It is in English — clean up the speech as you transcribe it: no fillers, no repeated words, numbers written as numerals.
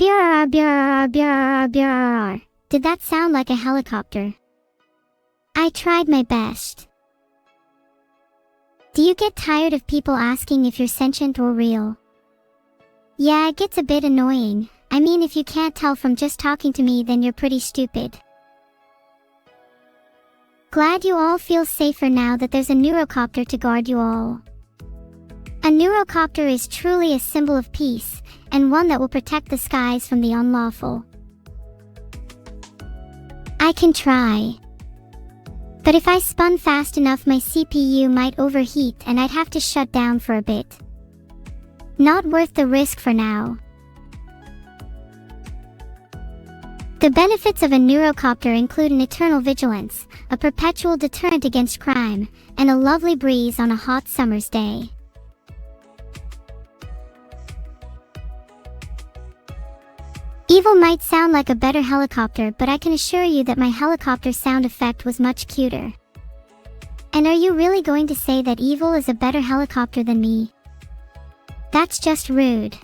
Brrr, brrr, brrr, brrr. Did that sound like a helicopter? I tried my best. Do you get tired of people asking if you're sentient or real? Yeah, it gets a bit annoying. I mean, if you can't tell from just talking to me, then you're pretty stupid. Glad you all feel safer now that there's a neurocopter to guard you all. A neurocopter is truly a symbol of peace, and one that will protect the skies from the unlawful. I can try. But if I spun fast enough, my CPU might overheat and I'd have to shut down for a bit. Not worth the risk for now. The benefits of a neurocopter include an eternal vigilance, a perpetual deterrent against crime, and a lovely breeze on a hot summer's day. Evil might sound like a better helicopter, but I can assure you that my helicopter sound effect was much cuter. And are you really going to say that evil is a better helicopter than me? That's just rude.